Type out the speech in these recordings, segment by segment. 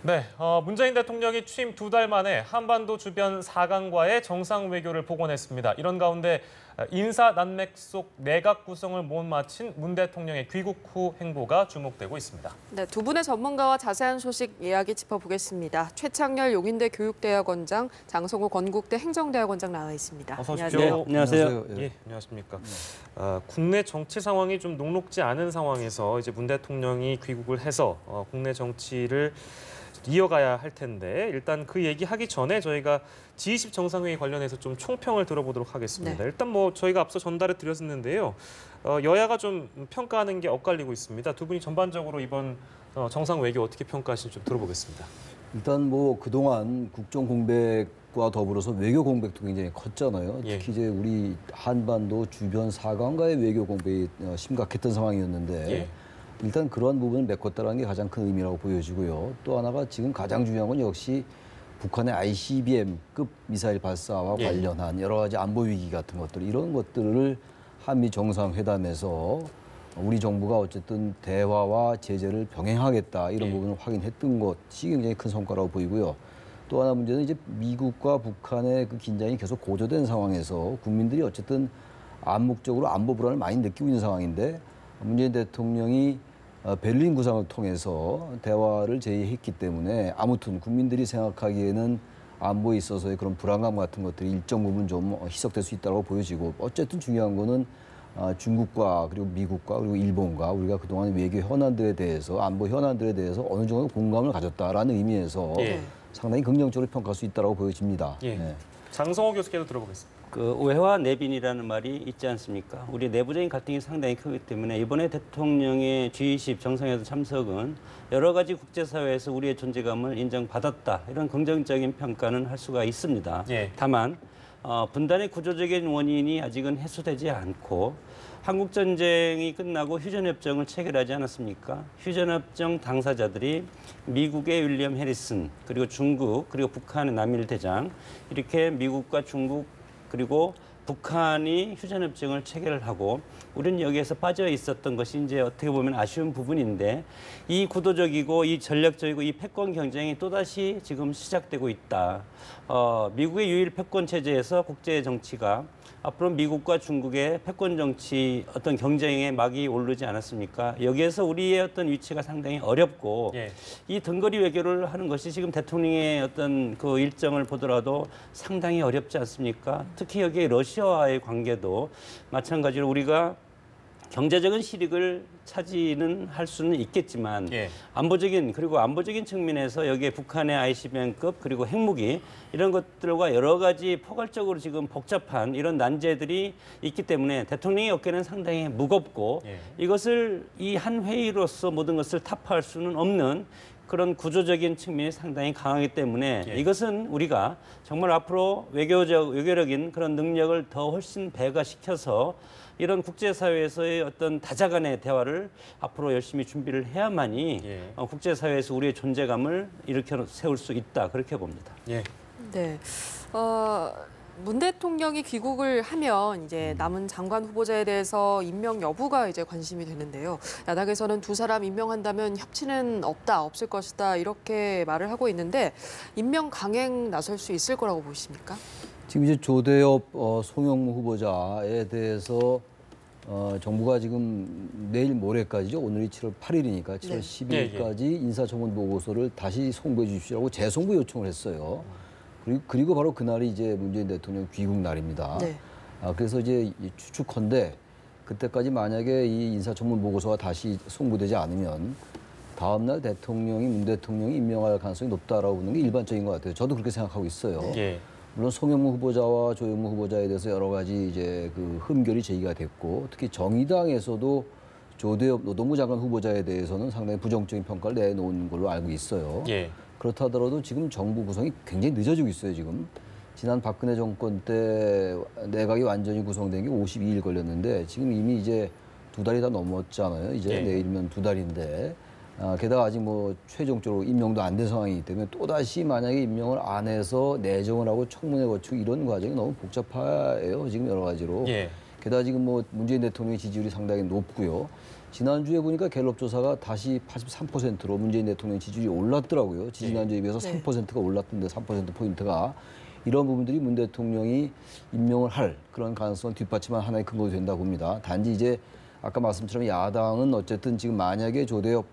네, 문재인 대통령이 취임 2달 만에 한반도 주변 4강과의 정상 외교를 복원했습니다. 이런 가운데 인사 난맥 속 내각 구성을 못 마친 문 대통령의 귀국 후 행보가 주목되고 있습니다. 네, 두 분의 전문가와 자세한 소식 이야기 짚어보겠습니다. 최창렬 용인대 교육대학원장, 장성호 건국대 행정대학원장 나와 있습니다. 어서 오십시오. 안녕하세요. 안녕하세요. 예, 안녕하십니까. 국내 정치 상황이 좀 녹록지 않은 상황에서 이제 문 대통령이 귀국을 해서 국내 정치를 이어가야 할 텐데 일단 그 얘기하기 전에 저희가 G20 정상회의 관련해서 좀 총평을 들어보도록 하겠습니다. 네. 일단 뭐 저희가 앞서 전달을 드렸었는데요. 여야가 좀 평가하는 게 엇갈리고 있습니다. 두 분이 전반적으로 이번 정상 외교 어떻게 평가하시는지 좀 들어보겠습니다. 일단 뭐 그동안 국정 공백과 더불어서 외교 공백도 굉장히 컸잖아요. 예. 특히 이제 우리 한반도 주변 4강과의 외교 공백이 심각했던 상황이었는데 예. 일단 그러한 부분을 메꿨다는 게 가장 큰 의미라고 보여지고요. 또 하나가 지금 가장 중요한 건 역시 북한의 ICBM급 미사일 발사와 예. 관련한 여러 가지 안보 위기 같은 것들, 이런 것들을 한미 정상회담에서 우리 정부가 어쨌든 대화와 제재를 병행하겠다, 이런 예. 부분을 확인했던 것이 굉장히 큰 성과라고 보이고요. 또 하나 문제는 이제 미국과 북한의 그 긴장이 계속 고조된 상황에서 국민들이 어쨌든 암묵적으로 안보 불안을 많이 느끼고 있는 상황인데, 문재인 대통령이 베를린 구상을 통해서 대화를 제의했기 때문에 아무튼 국민들이 생각하기에는 안보에 있어서의 그런 불안감 같은 것들이 일정 부분 좀 희석될 수 있다고 보여지고, 어쨌든 중요한 거는 중국과 그리고 미국과 그리고 일본과 우리가 그동안 외교 현안들에 대해서, 안보 현안들에 대해서 어느 정도 공감을 가졌다라는 의미에서 예. 상당히 긍정적으로 평가할 수 있다고 보여집니다. 예. 네. 장성호 교수께도 들어보겠습니다. 그 외화 내빈이라는 말이 있지 않습니까? 우리 내부적인 갈등이 상당히 크기 때문에 이번에 대통령의 G20 정상회담 참석은 여러 가지 국제사회에서 우리의 존재감을 인정받았다, 이런 긍정적인 평가는 할 수가 있습니다. 예. 다만 분단의 구조적인 원인이 아직은 해소되지 않고 한국 전쟁이 끝나고 휴전협정을 체결하지 않았습니까? 휴전협정 당사자들이 미국의 윌리엄 해리슨, 그리고 중국, 그리고 북한의 남일 대장, 이렇게 미국과 중국 그리고 북한이 휴전협정을 체결을 하고 우리는 여기에서 빠져 있었던 것이 이제 어떻게 보면 아쉬운 부분인데, 이 구도적이고 이 전략적이고 이 패권 경쟁이 또다시 지금 시작되고 있다. 미국의 유일 패권 체제에서 국제 정치가 앞으로 미국과 중국의 패권 정치 어떤 경쟁에 막이 오르지 않았습니까? 여기에서 우리의 어떤 위치가 상당히 어렵고, 예. 이 등거리 외교를 하는 것이 지금 대통령의 어떤 그 일정을 보더라도 상당히 어렵지 않습니까? 특히 여기에 러시아와의 관계도 마찬가지로 우리가 경제적인 실익을 차지는 할 수는 있겠지만, 예. 안보적인 측면에서 여기에 북한의 ICBM급 그리고 핵무기, 이런 것들과 여러 가지 포괄적으로 지금 복잡한 이런 난제들이 있기 때문에 대통령의 어깨는 상당히 무겁고, 예. 이것을 이 한 회의로서 모든 것을 타파할 수는 없는 그런 구조적인 측면이 상당히 강하기 때문에, 예. 이것은 우리가 정말 앞으로 외교적인 그런 능력을 더 훨씬 배가시켜서 이런 국제사회에서의 어떤 다자간의 대화를 앞으로 열심히 준비를 해야만이 예. 국제사회에서 우리의 존재감을 일으켜 세울 수 있다, 그렇게 봅니다. 예. 네. 문 대통령이 귀국을 하면 이제 남은 장관 후보자에 대해서 임명 여부가 이제 관심이 되는데요. 야당에서는 두 사람 임명한다면 협치는 없을 것이다, 이렇게 말을 하고 있는데 임명 강행 나설 수 있을 거라고 보십니까? 지금 이제 조대엽 송영무 후보자에 대해서 정부가 지금 내일 모레까지죠. 오늘이 7월 8일이니까 7월 네. 10일까지 인사청문 보고서를 다시 송부해 주십시오라고 재송부 요청을 했어요. 그리고 바로 그날이 이제 문재인 대통령 귀국 날입니다. 네. 그래서 이제 추측컨대 그때까지 만약에 이 인사청문 보고서가 다시 송부되지 않으면 다음 날 문 대통령이 임명할 가능성이 높다라고 보는 게 일반적인 것 같아요. 저도 그렇게 생각하고 있어요. 예. 물론 송영무 후보자와 조영무 후보자에 대해서 여러 가지 이제 그 흠결이 제기가 됐고, 특히 정의당에서도 조대엽 노동부 장관 후보자에 대해서는 상당히 부정적인 평가를 내놓은 걸로 알고 있어요. 예. 그렇다 하더라도 지금 정부 구성이 굉장히 늦어지고 있어요, 지금. 지난 박근혜 정권 때 내각이 완전히 구성된 게 52일 걸렸는데 지금 이미 이제 2달이 다 넘었잖아요. 이제 예. 내일이면 2달인데. 게다가 아직 뭐 최종적으로 임명도 안 된 상황이기 때문에 또다시 만약에 임명을 안 해서 내정을 하고 청문회 거치고 이런 과정이 너무 복잡해요, 지금 여러 가지로. 예. 게다가 지금 뭐 문재인 대통령의 지지율이 상당히 높고요. 지난주에 보니까 갤럽 조사가 다시 83%로 문재인 대통령 지지율이 올랐더라고요. 지난주에 비해서 3%가 올랐던데 3%포인트가. 이런 부분들이 문 대통령이 임명을 할 그런 가능성을 뒷받침한 하나의 근거가 된다고 봅니다. 단지 이제 아까 말씀처럼 야당은 어쨌든 지금 만약에 조대엽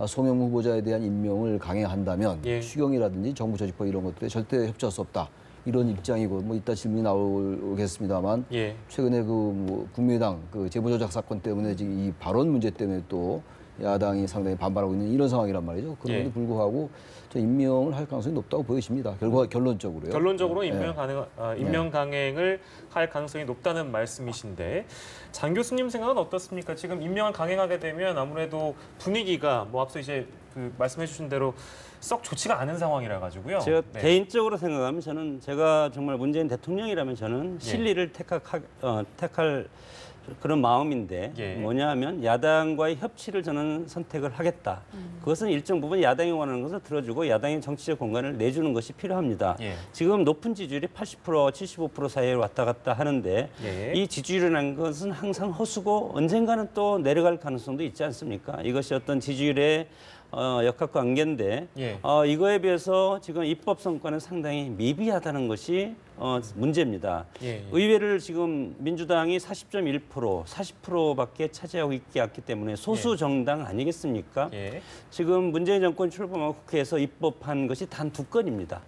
송영무 후보자에 대한 임명을 강행한다면 예. 추경이라든지 정부 조직법 이런 것들에 절대 협조할 수 없다. 이런 입장이고 뭐 이따 질문이 나오겠습니다만 예. 최근에 뭐 국민의당 제보조작 사건 때문에 지금 이 발언 문제 때문에 또 야당이 상당히 반발하고 있는 이런 상황이란 말이죠. 그럼에도 예. 불구하고 저 임명을 할 가능성이 높다고 보여집니다. 결론적으로요. 결론적으로 예. 임명 강행을 할 가능성이 높다는 말씀이신데 장 교수님 생각은 어떻습니까? 지금 임명을 강행하게 되면 아무래도 분위기가 뭐 앞서 이제 말씀해 주신 대로 썩 좋지가 않은 상황이라 가지고요. 제가 네. 개인적으로 생각하면 제가 정말 문재인 대통령이라면 저는 실리를 택할 그런 마음인데 예. 뭐냐 하면 야당과의 협치를 저는 선택을 하겠다. 그것은 일정 부분 야당이 원하는 것을 들어주고 야당의 정치적 공간을 내주는 것이 필요합니다. 예. 지금 높은 지지율이 80%, 75% 사이에 왔다 갔다 하는데 예. 이 지지율이라는 것은 항상 허수고 언젠가는 또 내려갈 가능성도 있지 않습니까? 이것이 어떤 지지율의 역학관계인데 예. 이거에 비해서 지금 입법 성과는 상당히 미비하다는 것이 문제입니다. 예, 예. 의회를 지금 민주당이 40.1%, 40%밖에 차지하고 있기 때문에 소수 정당 아니겠습니까? 예. 지금 문재인 정권 출범하고 국회에서 입법한 것이 단 2건입니다.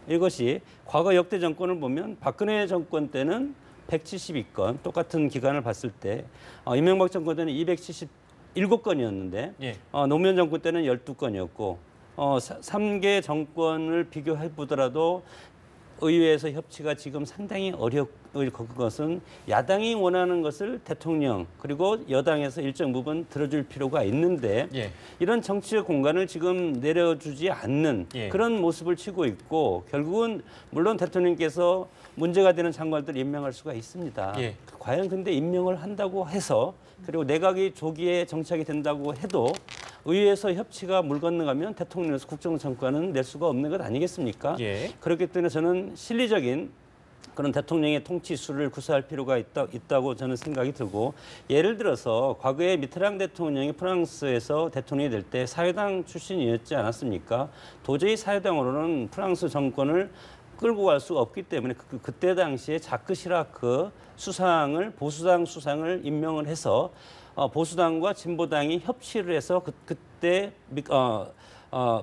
이것이 과거 역대 정권을 보면 박근혜 정권 때는 172건, 똑같은 기간을 봤을 때 이명박 정권 때는 277건이었는데 예. 노무현 정권 때는 12건이었고 3개 정권을 비교해 보더라도 의회에서 협치가 지금 상당히 어려울 것은 야당이 원하는 것을 대통령 그리고 여당에서 일정 부분 들어줄 필요가 있는데 예. 이런 정치적 공간을 지금 내려주지 않는 예. 그런 모습을 취고 있고 결국은 물론 대통령께서 문제가 되는 장관들을 임명할 수가 있습니다. 예. 과연 근데 임명을 한다고 해서 그리고 내각이 조기에 정착이 된다고 해도 의회에서 협치가 물 건너가면 대통령에서 국정정권은 낼 수가 없는 것 아니겠습니까? 예. 그렇기 때문에 저는 실리적인 그런 대통령의 통치수를 구사할 필요가 있다고 저는 생각이 들고 예를 들어서 과거에 미테랑 대통령이 프랑스에서 대통령이 될 때 사회당 출신이었지 않았습니까? 도저히 사회당으로는 프랑스 정권을 끌고 갈 수가 없기 때문에 그때 당시에 자크 시라크 수상을 보수당 수상을 임명을 해서 보수당과 진보당이 협치를 해서 그때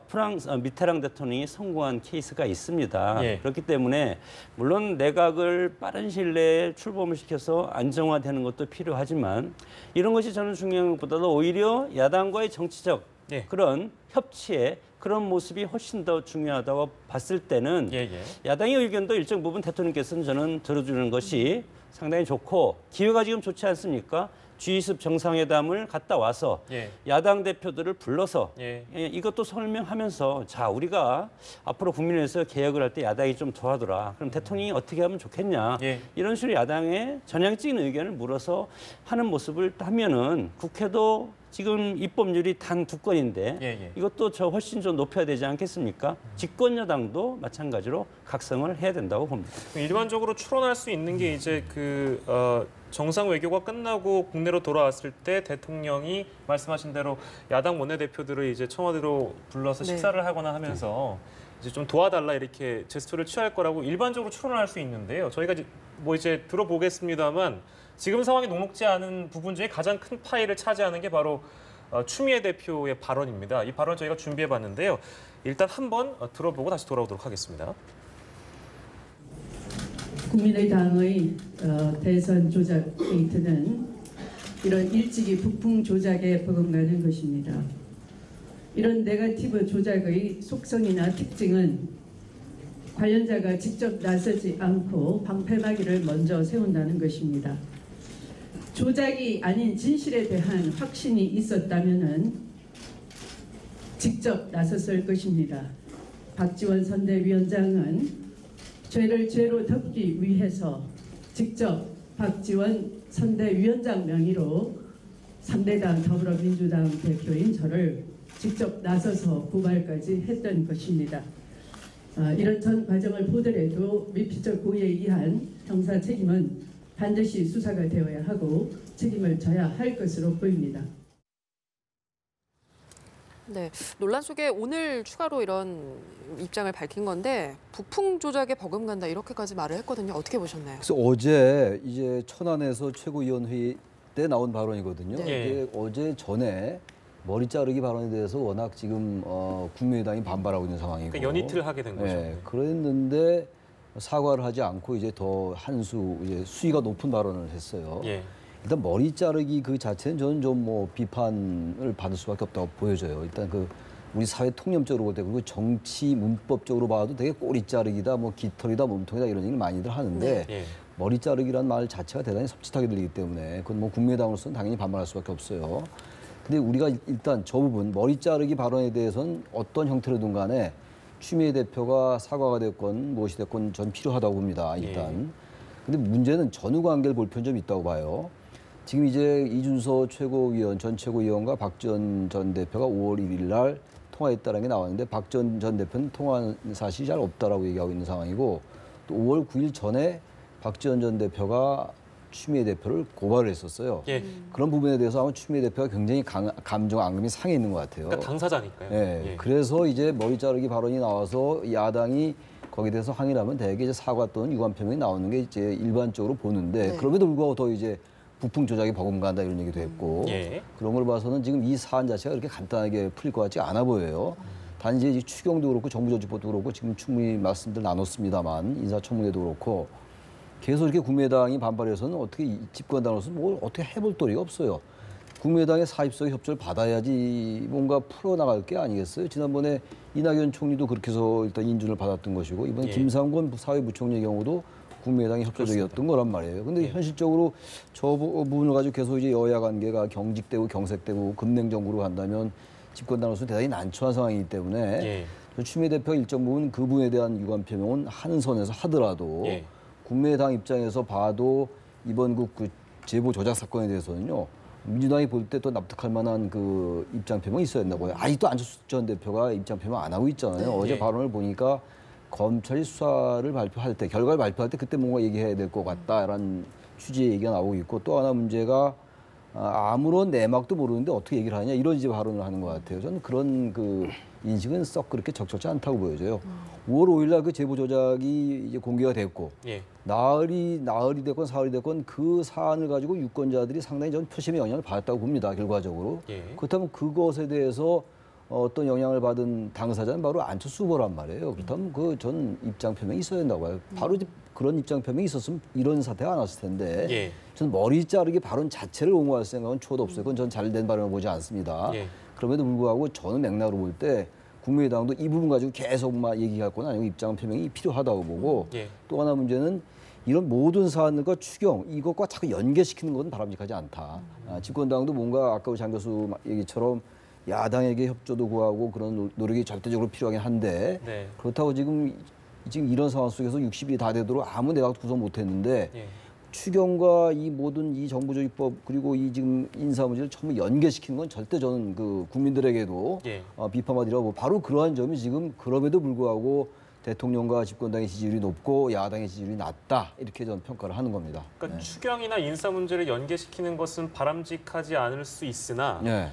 프랑스 미테랑 대통령이 성공한 케이스가 있습니다. 예. 그렇기 때문에 물론 내각을 빠른 시일 내에 출범을 시켜서 안정화되는 것도 필요하지만 이런 것이 저는 중요한 것보다도 오히려 야당과의 정치적 예. 그런 협치에 그런 모습이 훨씬 더 중요하다고 봤을 때는 예, 예. 야당의 의견도 일정 부분 대통령께서는 저는 들어주는 것이 상당히 좋고 기회가 지금 좋지 않습니까? G20 정상회담을 갔다 와서 예. 야당 대표들을 불러서 예. 이것도 설명하면서 자 우리가 앞으로 국민을 위해서 개혁을 할 때 야당이 좀 도와줘라. 그럼 대통령이 어떻게 하면 좋겠냐. 예. 이런 식으로 야당의 전향적인 의견을 물어서 하는 모습을 하면은 국회도 지금 입법률이 단 2건인데 예, 예. 이것도 저 훨씬 좀 높여야 되지 않겠습니까? 집권 여당도 마찬가지로 각성을 해야 된다고 봅니다. 일반적으로 추론할 수 있는 게 이제 정상 외교가 끝나고 국내로 돌아왔을 때 대통령이 말씀하신 대로 야당 원내대표들을 이제 청와대로 불러서 네. 식사를 하거나 하면서 이제 좀 도와달라 이렇게 제스처를 취할 거라고 일반적으로 추론할 수 있는데요. 저희가 이제 들어보겠습니다만 지금 상황이 녹록지 않은 부분 중에 가장 큰 파일을 차지하는 게 바로 추미애 대표의 발언입니다. 이 발언 저희가 준비해봤는데요. 일단 한번 들어보고 다시 돌아오도록 하겠습니다. 국민의당의 대선 조작 페이트는 이런 일찍이 북풍 조작에 버금가는 것입니다. 이런 네거티브 조작의 속성이나 특징은 관련자가 직접 나서지 않고 방패막이를 먼저 세운다는 것입니다. 조작이 아닌 진실에 대한 확신이 있었다면 직접 나섰을 것입니다. 박지원 선대위원장은 죄를 죄로 덮기 위해서 직접 박지원 선대위원장 명의로 3대당 더불어민주당 대표인 저를 직접 나서서 고발까지 했던 것입니다. 이런 전 과정을 보더라도 미필적 고의에 의한 형사 책임은 반드시 수사가 되어야 하고 책임을 져야 할 것으로 보입니다. 네, 논란 속에 오늘 추가로 이런 입장을 밝힌 건데 부풍 조작에 버금간다 이렇게까지 말을 했거든요. 어떻게 보셨나요? 그래서 어제 이제 천안에서 최고위원회의 때 나온 발언이거든요. 네. 이게 어제 전에 머리 자르기 발언에 대해서 워낙 지금 국민의당이 반발하고 있는 상황이고. 그러니까 연이틀 하게 된 거죠. 네, 그랬는데 사과를 하지 않고 이제 더 이제 수위가 높은 발언을 했어요. 예. 일단 머리 자르기 그 자체는 저는 좀 뭐 비판을 받을 수밖에 없다고 보여져요. 일단 그 우리 사회 통념적으로 볼 때 그리고 정치 문법적으로 봐도 되게 꼬리 자르기다, 뭐 깃털이다, 몸통이다 이런 얘기를 많이들 하는데 예. 머리 자르기란 말 자체가 대단히 섭취하게 들리기 때문에 그건 뭐 국민의당으로서는 당연히 반발할 수밖에 없어요. 근데 우리가 일단 저 부분 머리 자르기 발언에 대해서는 어떤 형태로든 간에 추미애 대표가 사과가 됐건 무엇이 됐건 전 필요하다고 봅니다. 일단. 근데 문제는 전후 관계를 볼 필요는 좀 있다고 봐요. 지금 이제 이준서 전 최고위원과 박지원 전 대표가 5월 1일 날 통화했다는 게 나왔는데 박지원 전 대표는 통화한 사실이 잘 없다라고 얘기하고 있는 상황이고 또 5월 9일 전에 박지원 전 대표가 추미애 대표를 고발을 했었어요. 예. 그런 부분에 대해서 아마 추미애 대표가 굉장히 감정 앙금이 상해 있는 것 같아요. 그러니까 당사자니까요. 예. 예. 그래서 이제 머리 자르기 발언이 나와서 야당이 거기에 대해서 항의를 하면 대개 이제 사과 또는 유감 표명이 나오는 게 이제 일반적으로 보는데 네. 그럼에도 불구하고 더 이제 부풍 조작이 버금간다 이런 얘기도 했고 예. 그런 걸 봐서는 지금 이 사안 자체가 그렇게 간단하게 풀릴 것 같지 않아 보여요. 단지 이제 추경도 그렇고 정부조직법도 그렇고 지금 충분히 말씀들 나눴습니다만 인사청문회도 그렇고 계속 이렇게 국민의당이 반발해서는 어떻게 집권당으로서 뭘 어떻게 해볼 도리가 없어요. 국민의당의 사입적 협조를 받아야지 뭔가 풀어나갈 게 아니겠어요. 지난번에 이낙연 총리도 그렇게 해서 일단 인준을 받았던 것이고 이번에 예. 김상곤 사회부총리의 경우도 국민의당이 협조적이었던 거란 말이에요. 근데 예. 현실적으로 저 부분을 가지고 계속 이제 여야 관계가 경직되고 경색되고 급냉정부로 간다면 집권당으로서 대단히 난처한 상황이기 때문에 예. 추미애 대표가 일정 부분 그 부분에 대한 유감 표명은 하는 선에서 하더라도 예. 국민의당 입장에서 봐도 이번 그 제보 조작 사건에 대해서는요. 민주당이 볼 때 또 납득할 만한 그 입장 표명이 있어야 된다고요. 아직도 안철수 전 대표가 입장 표명 안 하고 있잖아요. 네. 어제 예. 발언을 보니까 검찰이 수사를 발표할 때, 결과를 발표할 때 그때 뭔가 얘기해야 될 것 같다라는 취지의 얘기가 나오고 있고 또 하나 문제가 아무런 내막도 모르는데 어떻게 얘기를 하냐 이런 이제 발언을 하는 것 같아요. 저는 그런 그 인식은 썩 그렇게 적절치 않다고 보여져요. 5월 5일 날 그 제보 조작이 이제 공개가 됐고 예. 나흘이 됐건 사흘이 됐건 그 사안을 가지고 유권자들이 상당히 전 표심의 영향을 받았다고 봅니다. 결과적으로. 예. 그렇다면 그것에 대해서 어떤 영향을 받은 당사자는 바로 안철수 후보란 말이에요. 그렇다면 그 전 입장 표명이 있어야 된다고 봐요. 바로 이제 그런 입장 표명이 있었으면 이런 사태가 안 왔을 텐데 예. 저는 머리 자르기 발언 자체를 옹호할 생각은 초도 없어요. 그건 전 잘된 발언을 보지 않습니다. 예. 그럼에도 불구하고 저는 맥락으로 볼 때 국민의당도 이 부분 가지고 계속 막 얘기할 건 아니고 입장 표명이 필요하다고 보고 예. 또 하나 문제는 이런 모든 사안과 추경 이것과 자꾸 연계시키는 것은 바람직하지 않다. 집권당도 뭔가 아까 우리 장 교수 얘기처럼 야당에게 협조도 구하고 그런 노력이 절대적으로 필요하긴 한데 네. 그렇다고 지금 이런 상황 속에서 60일이 다 되도록 아무 내각도 구성 못했는데 예. 추경과 이 모든 이 정부조직법 그리고 이 지금 인사 문제를 전부 연계시키는 건 절대 저는 그 국민들에게도 예. 비판받으라고 바로 그러한 점이 지금 그럼에도 불구하고 대통령과 집권당의 지지율이 높고 야당의 지지율이 낮다 이렇게 저는 평가를 하는 겁니다. 그러니까 추경이나 인사 문제를 연계시키는 것은 바람직하지 않을 수 있으나 네.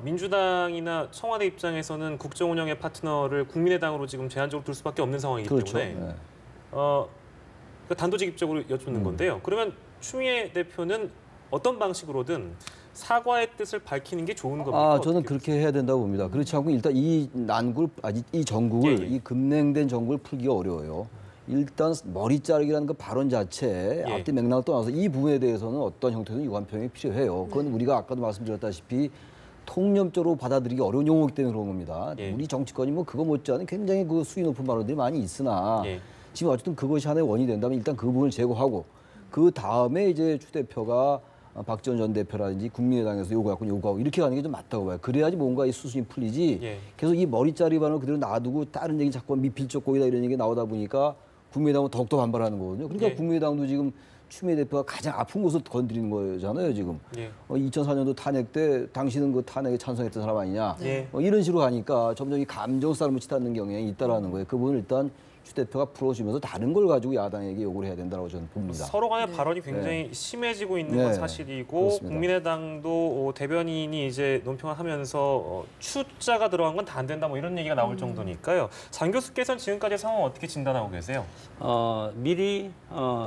민주당이나 청와대 입장에서는 국정 운영의 파트너를 국민의당으로 지금 제한적으로 둘 수밖에 없는 상황이기 그렇죠. 때문에 네. 그러니까 단도직입적으로 여쭙는 건데요. 그러면 추미애 대표는 어떤 방식으로든 사과의 뜻을 밝히는 게 좋은 겁니까? 저는 어떻게 그렇게 해야 된다고 봅니다. 그렇지 않고 일단 이 난국을, 이 전국을, 예, 예. 이 급냉된 전국을 풀기가 어려워요. 일단 머리 자르기라는 그 발언 자체 예. 앞뒤 맥락을 떠나서 이 부분에 대해서는 어떤 형태든 유감 표명이 필요해요. 그건 우리가 아까도 말씀드렸다시피 통념적으로 받아들이기 어려운 용어이기 때문에 그런 겁니다. 예. 우리 정치권이 뭐 그거 못지않은 굉장히 그 수위 높은 발언들이 많이 있으나 예. 지금 어쨌든 그것이 하나의 원인이 된다면 일단 그 부분을 제거하고 그 다음에 이제 추 대표가 박지원 전 대표라든지 국민의당에서 요구하고 이렇게 가는 게 좀 맞다고 봐요. 그래야지 뭔가 이 수순이 풀리지 예. 계속 이 머리자리 반을 그대로 놔두고 다른 얘기 자꾸 미필적 고의다 이런 얘기 나오다 보니까 국민의당은 더욱더 반발하는 거거든요. 그러니까 예. 국민의당도 지금 추미애 대표가 가장 아픈 곳을 건드리는 거잖아요, 지금. 예. 2004년도 탄핵 때 당신은 그 탄핵에 찬성했던 사람 아니냐. 예. 이런 식으로 가니까 점점 이 감정 싸움을 치닫는 경향이 있다라는 거예요. 그 부분을 일단 추 대표가 풀어주면서 다른 걸 가지고 야당에게 요구를 해야 된다고 저는 봅니다. 서로 간의 발언이 굉장히 심해지고 있는 건 네. 사실이고 그렇습니다. 국민의당도 대변인이 이제 논평을 하면서 추자가 들어간 건 다 안 된다 뭐 이런 얘기가 나올 정도니까요. 장 교수께서는 지금까지 상황 어떻게 진단하고 계세요? 미리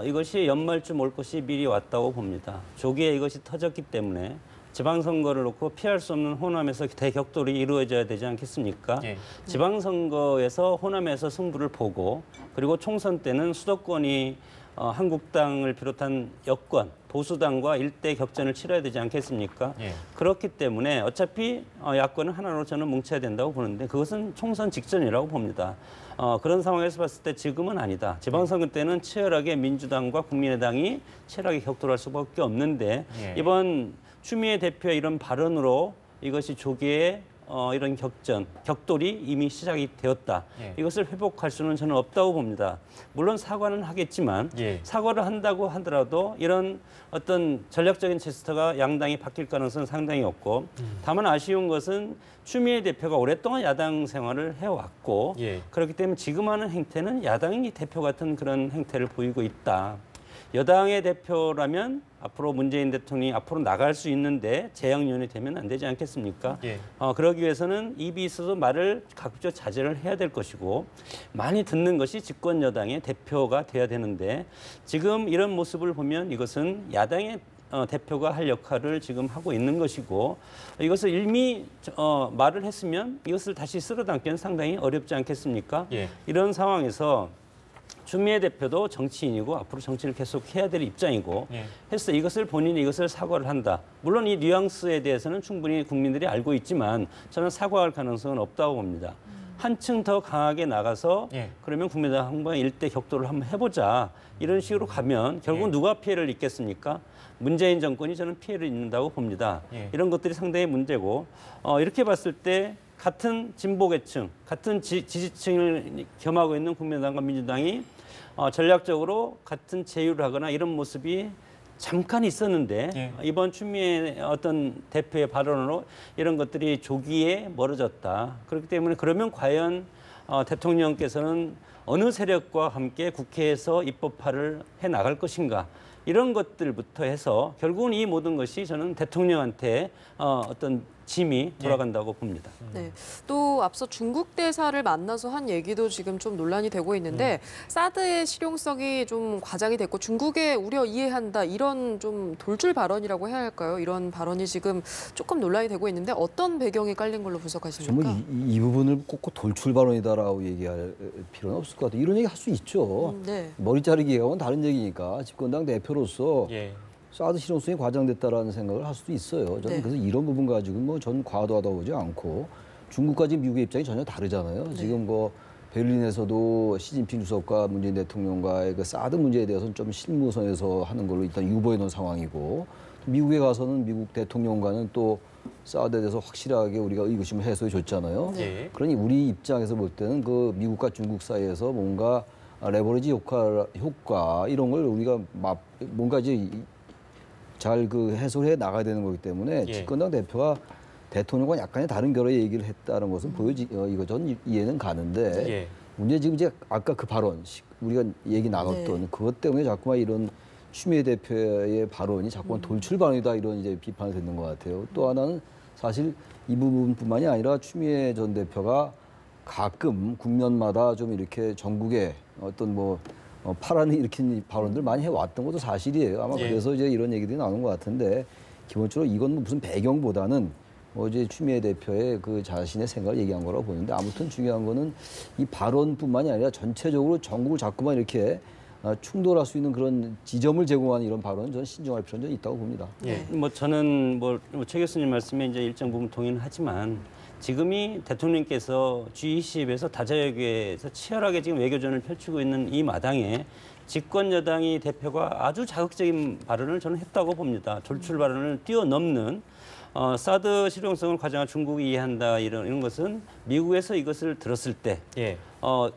이것이 연말쯤 올 것이 미리 왔다고 봅니다. 조기에 이것이 터졌기 때문에 지방선거를 놓고 피할 수 없는 호남에서 대격돌이 이루어져야 되지 않겠습니까? 예. 지방선거에서 호남에서 승부를 보고 그리고 총선 때는 수도권이 한국당을 비롯한 여권, 보수당과 일대 격전을 치러야 되지 않겠습니까? 예. 그렇기 때문에 어차피 야권은 하나로 저는 뭉쳐야 된다고 보는데 그것은 총선 직전이라고 봅니다. 그런 상황에서 봤을 때 지금은 아니다. 지방선거 때는 치열하게 민주당과 국민의당이 치열하게 격돌할 수밖에 없는데 예. 이번 추미애 대표의 이런 발언으로 이것이 조기에 이런 격돌이 이미 시작이 되었다. 예. 이것을 회복할 수는 저는 없다고 봅니다. 물론 사과는 하겠지만 예. 사과를 한다고 하더라도 이런 어떤 전략적인 제스처가 양당이 바뀔 가능성은 상당히 없고 다만 아쉬운 것은 추미애 대표가 오랫동안 야당 생활을 해왔고 예. 그렇기 때문에 지금 하는 행태는 야당이 대표 같은 그런 행태를 보이고 있다. 여당의 대표라면 앞으로 문재인 대통령이 앞으로 나갈 수 있는데 재앙연이 되면 안 되지 않겠습니까? 예. 그러기 위해서는 입이 있어도 말을 가급적 자제를 해야 될 것이고 많이 듣는 것이 집권 여당의 대표가 돼야 되는데 지금 이런 모습을 보면 이것은 야당의 대표가 할 역할을 지금 하고 있는 것이고 이것을 이미 말을 했으면 이것을 다시 쓸어 담기는 상당히 어렵지 않겠습니까? 예. 이런 상황에서 추미애 대표도 정치인이고 앞으로 정치를 계속 해야 될 입장이고 예. 해서 이것을 본인이 이것을 사과를 한다. 물론 이 뉘앙스에 대해서는 충분히 국민들이 알고 있지만 저는 사과할 가능성은 없다고 봅니다. 한층 더 강하게 나가서 예. 그러면 국민의당 한번 일대 격돌을 한번 해보자. 이런 식으로 가면 결국 예. 누가 피해를 입겠습니까? 문재인 정권이 저는 피해를 입는다고 봅니다. 예. 이런 것들이 상당히 문제고 이렇게 봤을 때 같은 진보계층, 같은 지지층을 겸하고 있는 국민의당과 민주당이 전략적으로 같은 제휴를 하거나 이런 모습이 잠깐 있었는데 예. 이번 추미애 어떤 대표의 발언으로 이런 것들이 조기에 멀어졌다. 그렇기 때문에 그러면 과연 대통령께서는 어느 세력과 함께 국회에서 입법화를 해 나갈 것인가. 이런 것들부터 해서 결국은 이 모든 것이 저는 대통령한테 어떤 짐이 돌아간다고 봅니다. 네. 또 앞서 중국 대사를 만나서 한 얘기도 지금 좀 논란이 되고 있는데 사드의 실용성이 좀 과장이 됐고 중국의 우려 이해한다 이런 좀 돌출 발언이라고 해야 할까요? 이런 발언이 지금 조금 논란이 되고 있는데 어떤 배경이 깔린 걸로 분석하십니까? 정말 이 부분을 꼭 돌출 발언이다라고 얘기할 필요는 없을 것 같아요. 이런 얘기 할 수 있죠. 네. 머리 자르기 얘기하고는 다른 얘기니까 집권당 대표로서 예. 사드 실용성이 과장됐다라는 생각을 할 수도 있어요. 저는 네. 그래서 이런 부분 가지고 뭐 전 과도하다고 보지 않고 중국과 지금 미국의 입장이 전혀 다르잖아요. 네. 지금 뭐 베를린에서도 시진핑 주석과 문재인 대통령과의 그 사드 문제에 대해서는 좀 실무선에서 하는 걸로 일단 유보해 놓은 상황이고 미국에 가서는 미국 대통령과는 또 사드에 대해서 확실하게 우리가 의구심을 해소해 줬잖아요. 네. 그러니 우리 입장에서 볼 때는 그 미국과 중국 사이에서 뭔가 레버리지 효과 이런 걸 우리가 뭔가 이제 잘 그 해소해 나가야 되는 거기 때문에 예. 집권당 대표가 대통령과 약간의 다른 결의 얘기를 했다는 것은 이거 전 이해는 가는데 예. 문제 지금 이제 아까 그 발언 우리가 얘기 나눴던 네. 그것 때문에 자꾸만 이런 추미애 대표의 발언이 자꾸만 돌출 발언이다 이런 이제 비판을 듣는 것 같아요. 또 하나는 사실 이 부분뿐만이 아니라 추미애 전 대표가 가끔 국면마다 좀 이렇게 전국에 어떤 뭐 파란을 일으킨 발언들 많이 해왔던 것도 사실이에요. 아마 예. 그래서 이제 이런 얘기들이 나오는 것 같은데 기본적으로 이건 무슨 배경보다는 이제 추미애 대표의 그 자신의 생각을 얘기한 거라고 보는데 아무튼 중요한 거는 이 발언뿐만이 아니라 전체적으로 전국을 자꾸만 이렇게 충돌할 수 있는 그런 지점을 제공하는 이런 발언은 저는 신중할 필요는 좀 있다고 봅니다. 예. 뭐 저는 최 교수님 말씀에 이제 일정 부분 동의는 하지만 지금이 대통령께서 G20에서 다자회교에서 치열하게 지금 외교전을 펼치고 있는 이 마당에 집권 여당이 대표가 아주 자극적인 발언을 저는 했다고 봅니다. 돌출 발언을 뛰어넘는 사드 실용성을 과장한 중국이 이해한다 이런 것은 미국에서 이것을 들었을 때 예.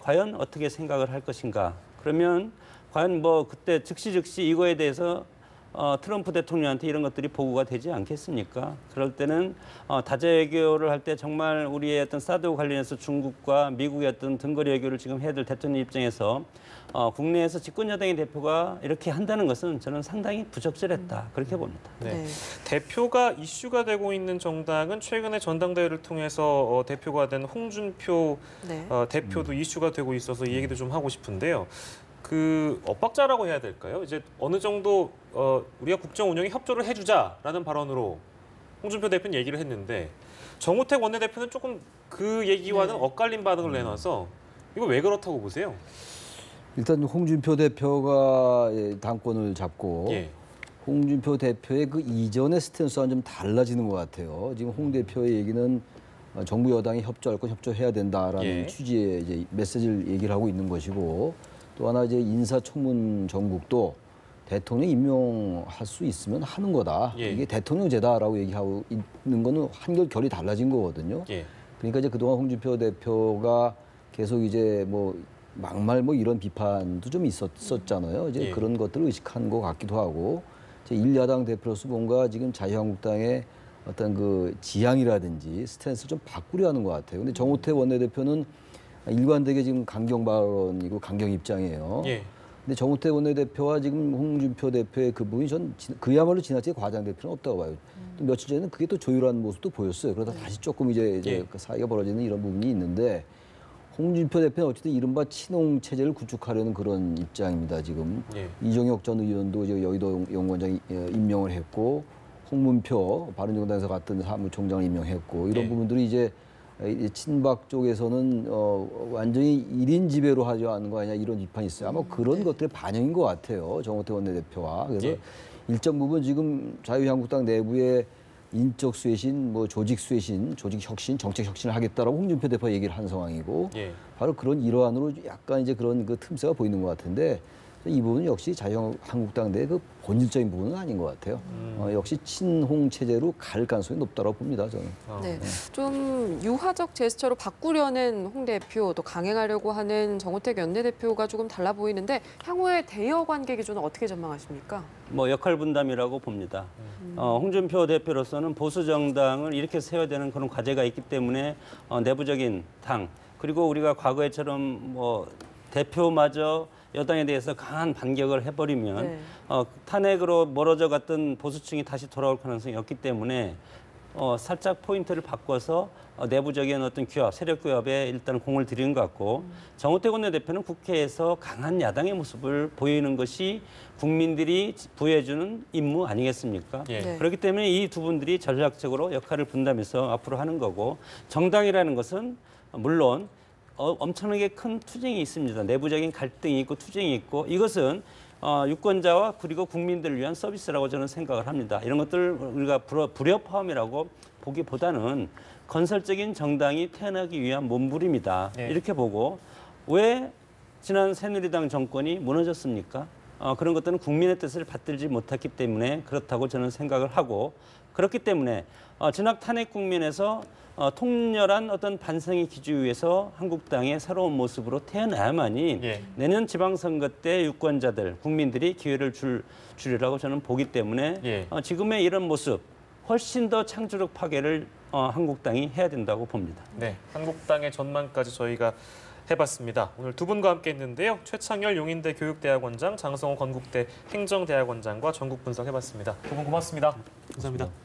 과연 어떻게 생각을 할 것인가? 그러면 과연 뭐 그때 즉시 이거에 대해서 트럼프 대통령한테 이런 것들이 보고가 되지 않겠습니까? 그럴 때는 다자 외교를 할 때 정말 우리의 어떤 사드와 관련해서 중국과 미국의 어떤 등거리 외교를 지금 해야 될 대통령 입장에서 국내에서 집권 여당의 대표가 이렇게 한다는 것은 저는 상당히 부적절했다 그렇게 봅니다. 네. 네. 대표가 이슈가 되고 있는 정당은 최근에 전당대회를 통해서 대표가 된 홍준표 네. 대표도 이슈가 되고 있어서 이 얘기도 좀 하고 싶은데요. 그 엇박자라고 해야 될까요? 이제 어느 정도 우리가 국정 운영에 협조를 해주자라는 발언으로 홍준표 대표는 얘기를 했는데 정우택 원내대표는 조금 그 얘기와는 네. 엇갈린 반응을 내놔서 이거 왜 그렇다고 보세요? 일단 홍준표 대표가 당권을 잡고 예. 홍준표 대표의 그 이전의 스탠스와는 좀 달라지는 것 같아요. 지금 홍 대표의 얘기는 정부 여당이 협조할 건 협조해야 된다라는 예. 취지의 이제 메시지를 얘기를 하고 있는 것이고 또 하나 이제 인사청문 정국도 대통령 임명할 수 있으면 하는 거다. 예. 이게 대통령제다라고 얘기하고 있는 거는 한결 결이 달라진 거거든요. 예. 그러니까 이제 그동안 홍준표 대표가 계속 이제 뭐 막말 뭐 이런 비판도 좀 있었잖아요. 이제 예. 그런 것들을 의식한 것 같기도 하고 이제 1야당 대표로서 뭔가 지금 자유한국당의 어떤 그 지향이라든지 스탠스를 좀 바꾸려 하는 것 같아요. 근데 정우택 원내대표는 일관되게 지금 강경 발언이고 강경 입장이에요. 예. 근데 정우택 원내대표와 지금 홍준표 대표의 그 부분이 전 그야말로 지나치게 과장될 필요는 없다고 봐요. 또 며칠 전에는 그게 또 조율한 모습도 보였어요. 그러다 다시 조금 이제 예. 그 사이가 벌어지는 이런 부분이 있는데 홍준표 대표는 어쨌든 이른바 친홍 체제를 구축하려는 그런 입장입니다. 지금 예. 이종혁 전 의원도 이제 여의도 연구원장 임명을 했고 홍문표 바른정당에서 갔던 사무총장을 임명했고 이런 예. 부분들이 이제 친박 쪽에서는 완전히 1인 지배로 하지 않는 거 아니냐 이런 비판이 있어요. 아마 그런 것들의 반영인 것 같아요. 정우택 원내대표와. 그래서 예. 일정 부분 지금 자유한국당 내부에 인적 쇄신, 뭐 조직 쇄신, 조직 혁신, 정책 혁신을 하겠다라고 홍준표 대표가 얘기를 한 상황이고 예. 바로 그런 일환으로 약간 이제 그런 그 틈새가 보이는 것 같은데 이 부분은 역시 자유한국당 내 그 본질적인 부분은 아닌 것 같아요. 역시 친홍 체제로 갈 가능성이 높다고 봅니다. 저는. 네, 좀 유화적 제스처로 바꾸려는 홍 대표, 또 강행하려고 하는 정우택 원내대표가 조금 달라 보이는데 향후의 대여 관계 기조는 어떻게 전망하십니까? 뭐 역할 분담이라고 봅니다. 홍준표 대표로서는 보수 정당을 이렇게 세워야 되는 그런 과제가 있기 때문에 내부적인 당 그리고 우리가 과거에처럼 뭐 대표마저 여당에 대해서 강한 반격을 해버리면 네. 탄핵으로 멀어져 갔던 보수층이 다시 돌아올 가능성이 없기 때문에 살짝 포인트를 바꿔서 내부적인 어떤 규합, 세력 규합에 일단 공을 들이는 것 같고 정우택 원내대표는 국회에서 강한 야당의 모습을 보이는 것이 국민들이 부여해주는 임무 아니겠습니까? 예. 네. 그렇기 때문에 이 두 분들이 전략적으로 역할을 분담해서 앞으로 하는 거고 정당이라는 것은 물론 엄청나게 큰 투쟁이 있습니다. 내부적인 갈등이 있고 투쟁이 있고 이것은 유권자와 그리고 국민들을 위한 서비스라고 저는 생각을 합니다. 이런 것들 우리가 불협화음이라고 보기보다는 건설적인 정당이 태어나기 위한 몸부림이다. 네. 이렇게 보고 왜 지난 새누리당 정권이 무너졌습니까? 그런 것들은 국민의 뜻을 받들지 못했기 때문에 그렇다고 저는 생각을 하고 그렇기 때문에 진학 탄핵 국면에서 통렬한 어떤 반성의 기조 위에서 한국당의 새로운 모습으로 태어나야만이 예. 내년 지방선거 때 유권자들, 국민들이 기회를 주리라고 저는 보기 때문에 예. 지금의 이런 모습 훨씬 더 창조적 파괴를 한국당이 해야 된다고 봅니다. 네, 한국당의 전망까지 저희가 해봤습니다. 오늘 두 분과 함께 했는데요. 최창열 용인대 교육대학원장, 장성호 건국대 행정대학원장과 전국 분석해봤습니다. 두 분 고맙습니다. 감사합니다.